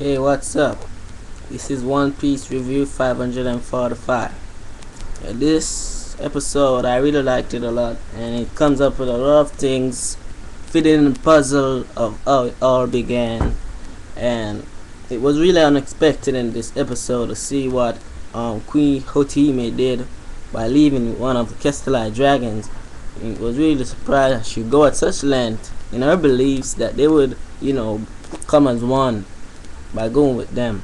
Hey, what's up? This is One Piece Review 545. This episode, I really liked it a lot, and it comes up with a lot of things fitting in the puzzle of how it all began. And it was really unexpected in this episode to see what Queen Hotime did by leaving one of the Castellite dragons. It was really surprised that she'd go at such length in her beliefs that they would, come as one by going with them.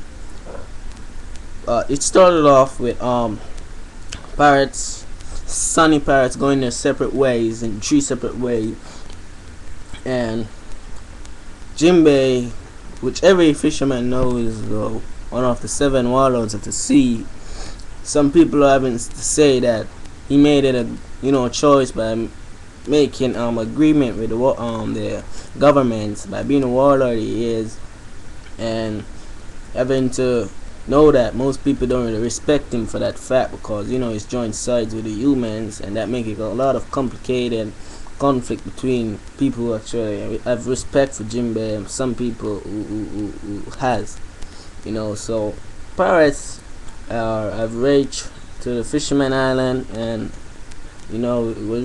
It started off with sunny pirates going their separate ways in 3 separate ways, and Jinbei, which every fisherman knows, one of the 7 warlords of the sea. Some people are having to say that he made it a choice by making agreement with the government by being a warlord he is, and having to know that most people don't really respect him for that fact, because he's joined sides with the humans, and that makes it a lot of complicated conflict between people who actually have respect for Jinbei and some people who has, so pirates have reached to the fisherman island, and it was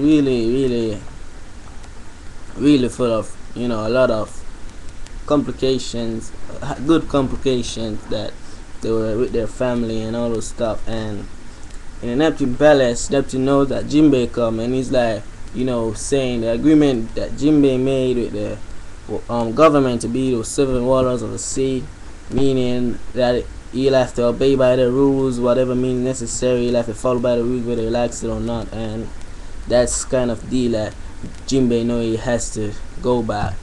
really full of a lot of complications, good complications, that they were with their family and all those stuff. And in the Neptune Palace, Neptune knows that Jinbei come, and he's like, saying the agreement that Jinbei made with the government to be those 7 warlords of the sea, meaning that he'll have to obey by the rules, whatever means necessary. He'll have to follow by the rules whether he likes it or not, and that's kind of deal that Jinbei know he has to go by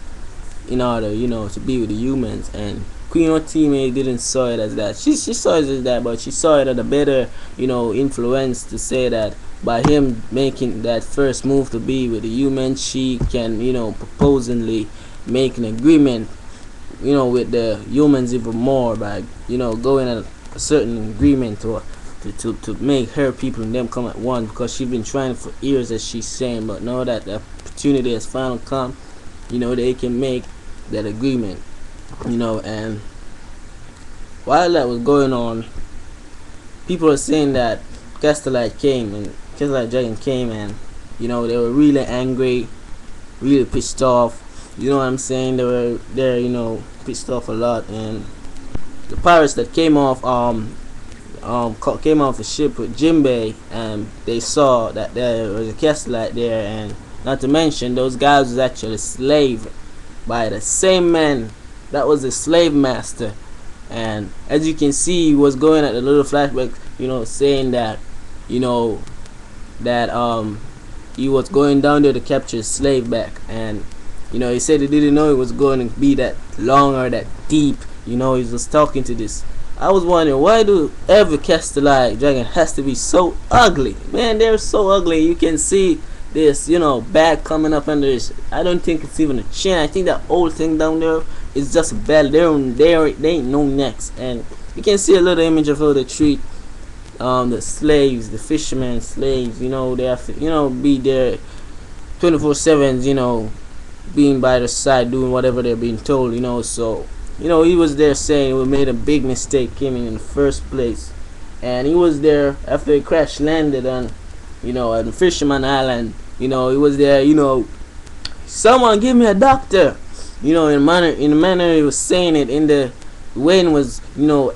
in order, to be with the humans. And Queen Otime didn't saw it as that. She saw it as that, but she saw it as a better, influence to say that by him making that first move to be with the humans, she can, proposingly make an agreement, with the humans even more by, going at a certain agreement to make her people and them come at one, because she's been trying for years, as she's saying. But now that the opportunity has finally come, they can make that agreement, and while that was going on, people are saying that Castellite Dragon came, and they were really angry, really pissed off. You know what I'm saying? They were there, pissed off a lot. And the pirates that came off the ship with Jinbei, and they saw that there was a Castellite there, and not to mention those guys was actually slave by the same man that was the slave master. And as you can see, he was going at the little flashback, saying that he was going down there to capture his slave back. And he said he didn't know it was going to be that long or that deep. He was talking to this. I was wondering, why do every Castellite dragon has to be so ugly? Man, they're so ugly. You can see this, back coming up under this. I don't think it's even a chin. I think that whole thing down there is just a belly. They ain't no necks. And you can see a little image of how they treat the slaves, the fishermen slaves. They have to, be there 24/7, being by their side, doing whatever they're being told, so he was there saying we made a big mistake coming in the first place. And he was there after he crash landed on at the Fisherman Island. He was there, someone give me a doctor, in the manner he was saying it, in the way it was,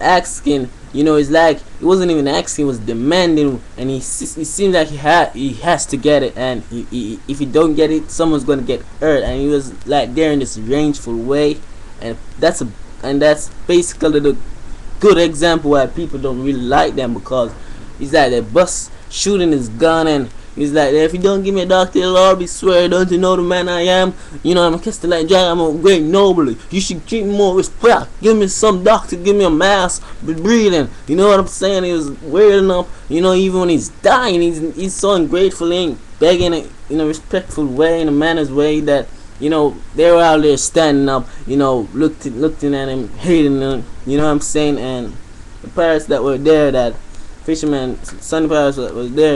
asking, it's like he wasn't even asking, he was demanding. And he seemed like he has to get it, and if he don't get it, someone's gonna get hurt. And he was like there in this rageful way, and that's basically the good example why people don't really like them, because he's like they bust shooting his gun, and he's like, if you don't give me a doctor, Lord, be swear, don't you know the man I am? I'm a Castellite dragon, I'm a great noble. You should treat me more respect. Give me some doctor, give me a mask, be breathing. You know what I'm saying? He was weird enough, even when he's dying, he's so ungrateful, he ain't begging it in a respectful way, in a manner's way, that they were out there standing up, looking at him, hating him, you know what I'm saying? And the pirates that were there, that fisherman, Sunny Pirates was there,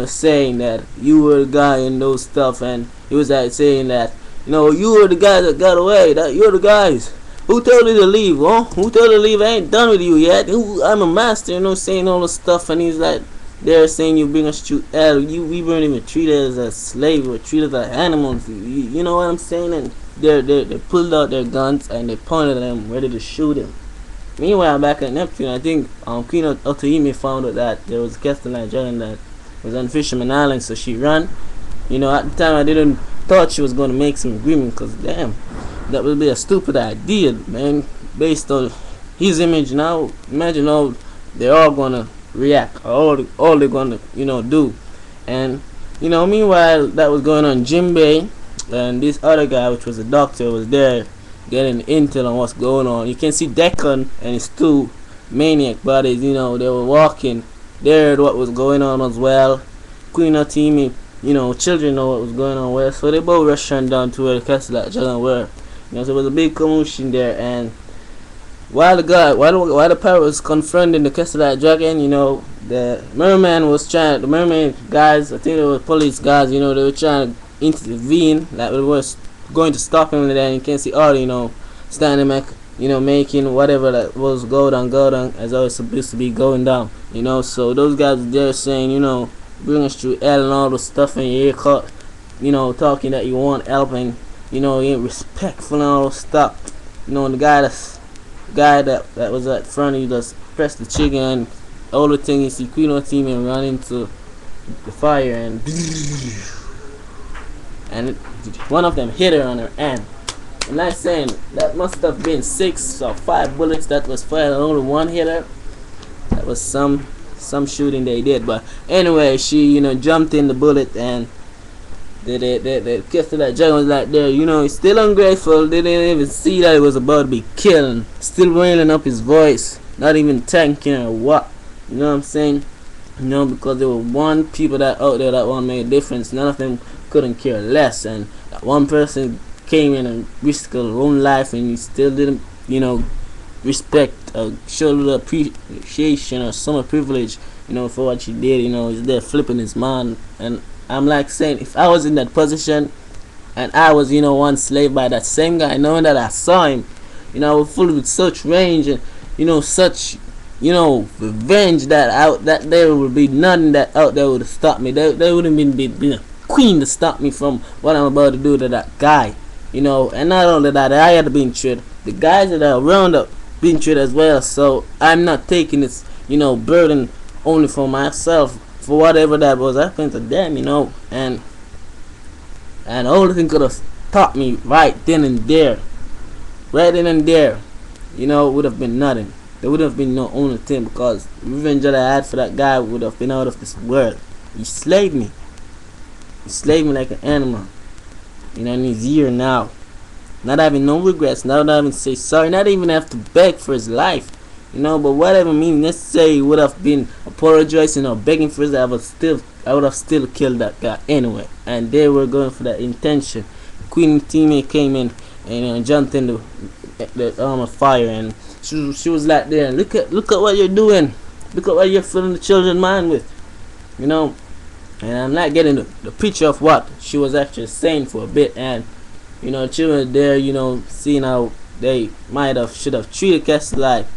saying that you were the guy and those stuff. And he was like saying that, you were the guys that got away, that you're the guys Who told you to leave, huh? Who told you to leave? I ain't done with you yet. I'm a master, you know, saying all this stuff, and he's like, they're saying you bring us to hell. We weren't even treated as a slave. We were treated as animals. You know what I'm saying? And they pulled out their guns and they pointed at him, ready to shoot him. Meanwhile, back at Neptune, I think Queen Otohime found out that there was a Castellan dragon that was on Fisherman Island, so she ran. You know, at the time I didn't thought she was going to make some agreement, because damn, that would be a stupid idea, man. Based on his image now, imagine how they're all gonna react, all they're gonna, you know, do. And you know, meanwhile that was going on, Jimbei and this other guy, which was a doctor, was there getting intel on what's going on. You can see Deccan and his two maniac buddies, you know, they were walking. They heard what was going on as well. Queen Otimi, you know, children know what was going on where, so they both rushed down to where the castle at Jalan were. You know, so there was a big commotion there, and while the pirate was confronting the Castellite dragon, you know, the merman guys, I think they were police guys, you know, they were trying to intervene, like they was going to stop him, and then you can see all, you know, standing back, you know, making whatever that was go down as I was supposed to be going down, you know. So those guys there saying, you know, bring us through hell and all the stuff, and you hear caught, you know, talking that you want help, and you know, you ain't respectful and all stuff. You know, the guy that was at front, he just pressed the trigger, and all the thing you see Queen Otimi run into the fire, and one of them hit her on her hand. And I'm saying that must have been 6 or 5 bullets that was fired, and only one hit her. That was some shooting they did, but anyway, she, you know, jumped in the bullet, and the kiss of that dragon was like there, you know, he's still ungrateful. They didn't even see that he was about to be killed, still wailing up his voice, not even thanking or what, you know what I'm saying? You know, because there were one people that out there that one made a difference. None of them couldn't care less, and that one person came in and risked her own life, and he still didn't, you know, respect or show a little appreciation or some privilege, you know, for what she did. You know, he's there flipping his mind. And I'm like saying, if I was in that position and I was, you know, once slave by that same guy, knowing that I saw him, you know, full with such range and, you know, such, you know, revenge, that there would be nothing that out there would have stopped me. There wouldn't been a queen to stop me from what I'm about to do to that guy, you know. And not only that, I had been treated, the guys that are around up been treated as well. So I'm not taking this, you know, burden only for myself, for whatever that was happening to them, you know. And all thing could have stopped me right then and there, you know, would have been nothing. There would have been no only thing, because the revenge that I had for that guy would have been out of this world. He slaved me like an animal, you know, and he's here now, not having no regrets, not having to say sorry, not even have to beg for his life, you know. But whatever means necessary, would have been apologizing or begging for his life. I would have still killed that guy anyway. And they were going for that intention. Queen teammate came in and jumped in the arm of fire, and she was like, there, look at what you're doing, look at what you're filling the children's mind with, you know. And I'm not getting the picture of what she was actually saying for a bit. And you know, children there, you know, seeing how they should have treated Castle like,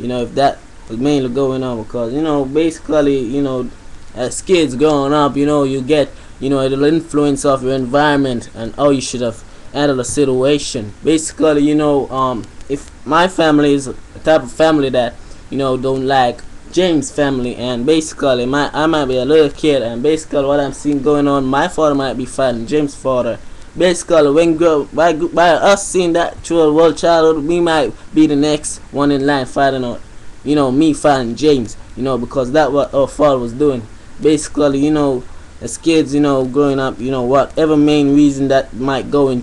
you know, if that was mainly going on. Because, you know, basically, you know, as kids growing up, you know, you get, you know, the influence of your environment and how you should have handled a situation. Basically, you know, if my family is a type of family that, you know, don't like James' family, and basically I might be a little kid, and basically what I'm seeing going on, my father might be fighting James' father. Basically, when by us seeing that through a world childhood, we might be the next one in line fighting, or, you know, me fighting James, you know, because that's what our father was doing. Basically, you know, as kids, you know, growing up, you know, whatever main reason that might go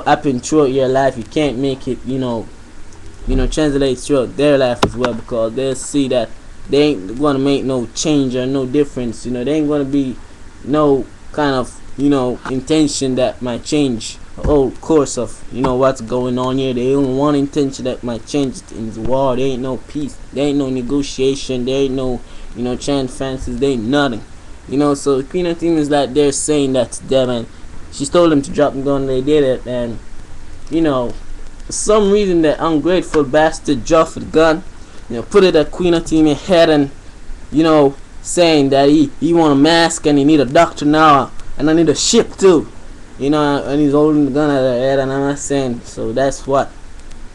happen throughout your life, you can't make it, you know, translate throughout their life as well, because they'll see that they ain't gonna make no change or no difference. You know, there ain't gonna be no kind of, you know, intention that might change the whole course of, you know, what's going on here. There ain't one intention that might change in the war. There ain't no peace. There ain't no negotiation. There ain't no, you know, chances. There ain't nothing. You know, so Queen of Team is like they're saying that to them, and she told them to drop the gun. They did it, and you know, For some reason, that ungrateful bastard dropped the gun, put it at Queen Atime's head, and saying that he want a mask and he need a doctor now, and I need a ship too, and he's holding the gun at her head, and I'm not saying. So that's what,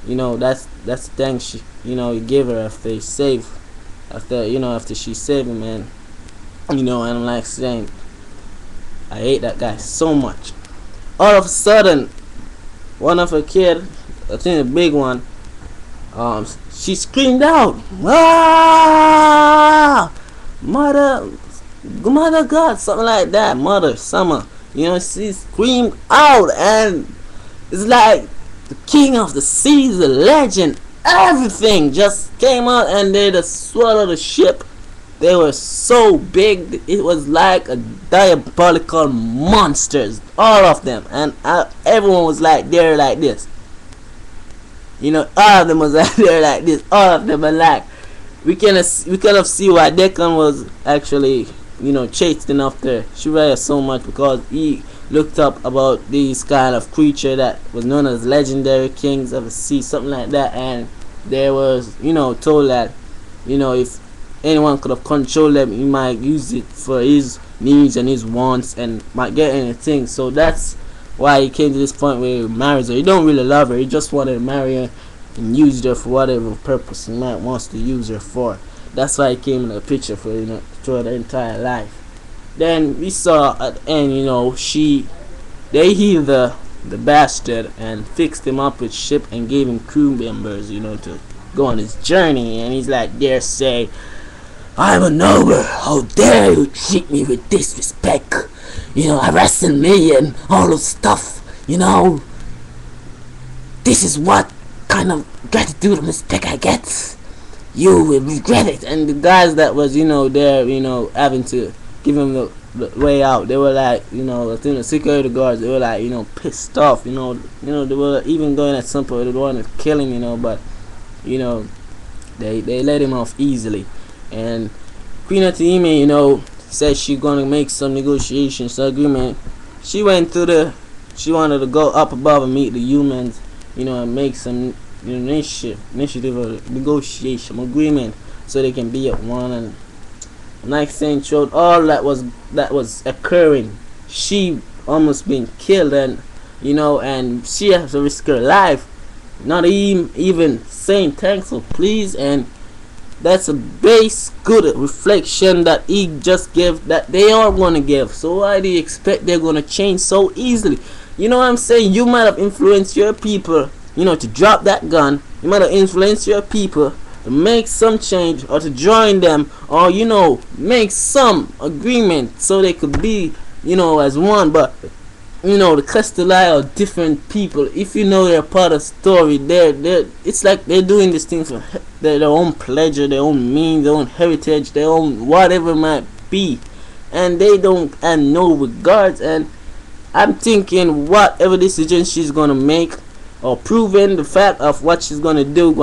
that's the thing she, he gave her after he saved, after she saved him, and and I'm like saying, I hate that guy so much. All of a sudden, one of her kid, I think the big one, she screamed out, "Ah, mother God," something like that, mother, summer. She screamed out, and it's like the king of the seas, the legend, everything just came out, and they just swallowed the ship. They were so big, it was like a diabolical monsters, all of them, and everyone was like there like this. All of them was like there like this. All of them are like, we kind of see why Declan was actually chasing after Shiraya so much, because he looked up about these kind of creature that was known as legendary kings of the sea, something like that, and there was told that if anyone could have controlled them, he might use it for his needs and his wants and might get anything. So that's why he came to this point where he marries her. He don't really love her, he just wanted to marry her and use her for whatever purpose he might wants to use her for. That's why he came in the picture for throughout the entire life. Then we saw at the end, they healed the bastard and fixed him up with ship and gave him crew members, to go on his journey, and he's like, dare say, "I'm a noble, how dare you treat me with disrespect, harassing me and all this stuff, this is what kind of gratitude and respect I get, you will regret it." And the guys that was there having to give him the way out, they were like, I think the security guards, they were like pissed off, they were even going at some point, they wanted to kill him, but they let him off easily. And Queen Atime, said she gonna make some negotiations, agreement. She wanted to go up above and meet the humans, and make some initiative or negotiation agreement so they can be at one. And like saying, showed all that was occurring. She almost been killed, and and she has to risk her life, not even saying thanks or please. And that's a base good reflection that he just gave, that they are going to give. So why do you expect they're going to change so easily? What I'm saying? You might have influenced your people, to drop that gun. You might have influenced your people to make some change, or to join them, or make some agreement so they could be as one. But the Castelli are different people. If they're part of the story, it's like they're doing this thing for their own pleasure, their own means, their own heritage, their own whatever it might be, and they don't have no regards. And I'm thinking whatever decision she's gonna make, or proving the fact of what she's gonna do,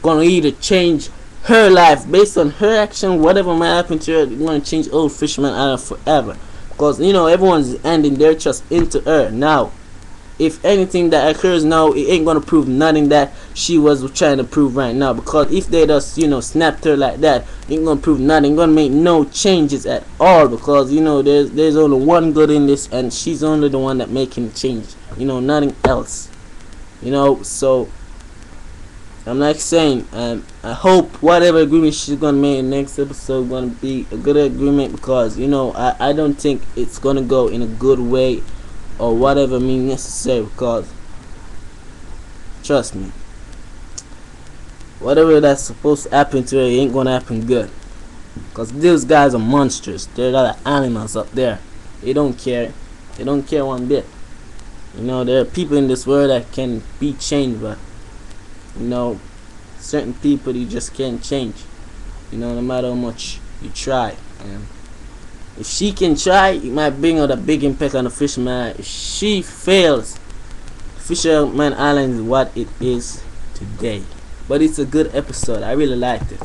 gonna either change her life based on her action, whatever might happen to her, gonna change Old Fisherman Island forever. Because everyone's ending their trust into her now. If anything that occurs now, it ain't gonna prove nothing that she was trying to prove right now. Because if they just snapped her like that, it ain't gonna prove nothing. Ain't gonna make no changes at all. Because there's only one good in this, and she's only the one that making change. Nothing else. So I'm like saying, I hope whatever agreement she's gonna make in the next episode gonna be a good agreement, because I don't think it's gonna go in a good way or whatever means necessary, because trust me, whatever that's supposed to happen to her, it ain't gonna happen good, because these guys are monsters. They're other animals up there. They don't care one bit. There are people in this world that can be changed, but certain people you just can't change, no matter how much you try. And if she can try, it might bring out a big impact on the Fisherman. If she fails, Fisherman Island is what it is today. But it's a good episode. I really liked it.